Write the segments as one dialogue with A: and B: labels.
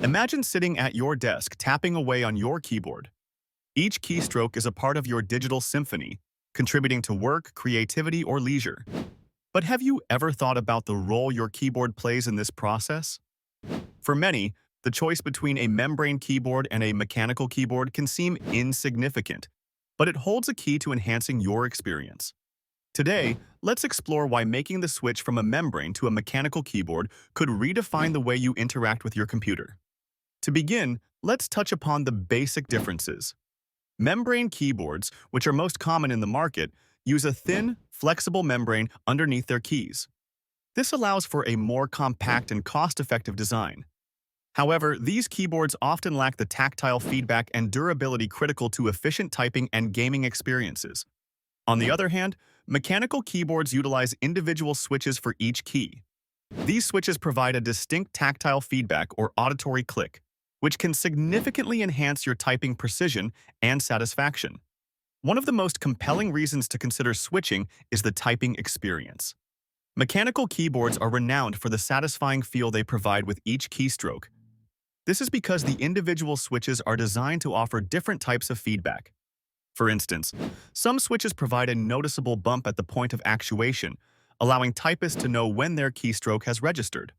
A: Imagine sitting at your desk tapping away on your keyboard. Each keystroke is a part of your digital symphony, contributing to work, creativity, or leisure. But have you ever thought about the role your keyboard plays in this process? For many, the choice between a membrane keyboard and a mechanical keyboard can seem insignificant, but it holds a key to enhancing your experience. Today, let's explore why making the switch from a membrane to a mechanical keyboard could redefine the way you interact with your computer. To begin, let's touch upon the basic differences. Membrane keyboards, which are most common in the market, use a thin, flexible membrane underneath their keys. This allows for a more compact and cost-effective design. However, these keyboards often lack the tactile feedback and durability critical to efficient typing and gaming experiences. On the other hand, mechanical keyboards utilize individual switches for each key. These switches provide a distinct tactile feedback or auditory click, which can significantly enhance your typing precision and satisfaction. One of the most compelling reasons to consider switching is the typing experience. Mechanical keyboards are renowned for the satisfying feel they provide with each keystroke. This is because the individual switches are designed to offer different types of feedback. For instance, some switches provide a noticeable bump at the point of actuation, allowing typists to know when their keystroke has registered.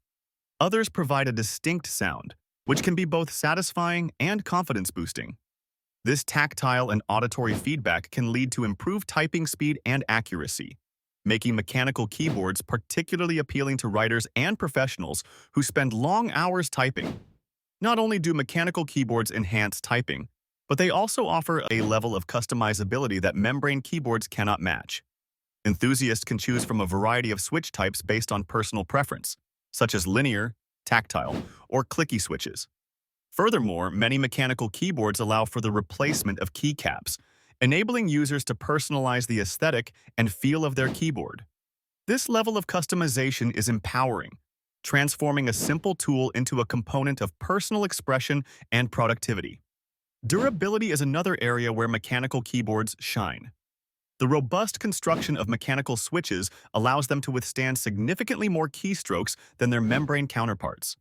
A: Others provide a distinct sound, which can be both satisfying and confidence-boosting. This tactile and auditory feedback can lead to improved typing speed and accuracy, making mechanical keyboards particularly appealing to writers and professionals who spend long hours typing. Not only do mechanical keyboards enhance typing, but they also offer a level of customizability that membrane keyboards cannot match. Enthusiasts can choose from a variety of switch types based on personal preference, such as linear, tactile, or clicky switches. Furthermore, many mechanical keyboards allow for the replacement of keycaps, enabling users to personalize the aesthetic and feel of their keyboard. This level of customization is empowering, transforming a simple tool into a component of personal expression and productivity. Durability is another area where mechanical keyboards shine. The robust construction of mechanical switches allows them to withstand significantly more keystrokes than their membrane counterparts.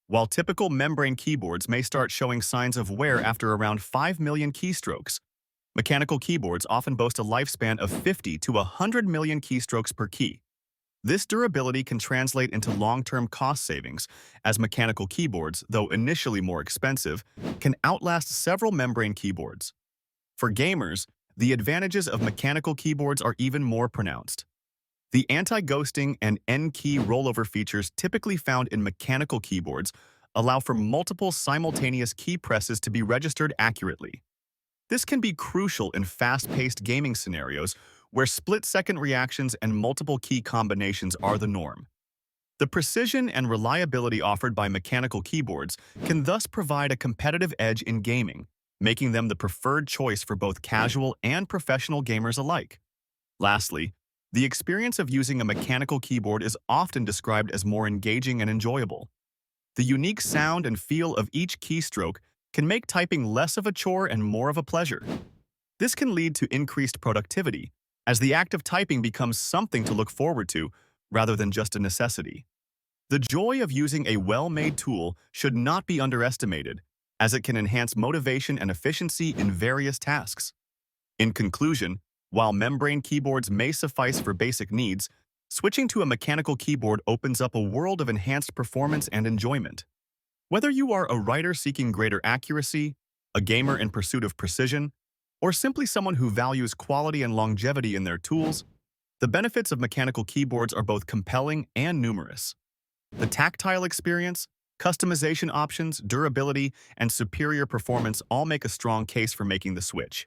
A: While typical membrane keyboards may start showing signs of wear after around 5 million keystrokes, mechanical keyboards often boast a lifespan of 50 to 100 million keystrokes per key. This durability can translate into long-term cost savings, as mechanical keyboards, though initially more expensive, can outlast several membrane keyboards. For gamers, the advantages of mechanical keyboards are even more pronounced. The anti-ghosting and N-key rollover features typically found in mechanical keyboards allow for multiple simultaneous key presses to be registered accurately. This can be crucial in fast-paced gaming scenarios where split-second reactions and multiple key combinations are the norm. The precision and reliability offered by mechanical keyboards can thus provide a competitive edge in gaming, making them the preferred choice for both casual and professional gamers alike. Lastly, the experience of using a mechanical keyboard is often described as more engaging and enjoyable. The unique sound and feel of each keystroke can make typing less of a chore and more of a pleasure. This can lead to increased productivity, as the act of typing becomes something to look forward to rather than just a necessity. The joy of using a well-made tool should not be underestimated, as it can enhance motivation and efficiency in various tasks. In conclusion, while membrane keyboards may suffice for basic needs, switching to a mechanical keyboard opens up a world of enhanced performance and enjoyment. Whether you are a writer seeking greater accuracy, a gamer in pursuit of precision, or simply someone who values quality and longevity in their tools, the benefits of mechanical keyboards are both compelling and numerous. The tactile experience, customization options, durability, and superior performance all make a strong case for making the switch.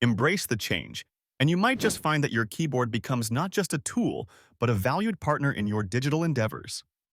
A: Embrace the change, and you might just find that your keyboard becomes not just a tool, but a valued partner in your digital endeavors.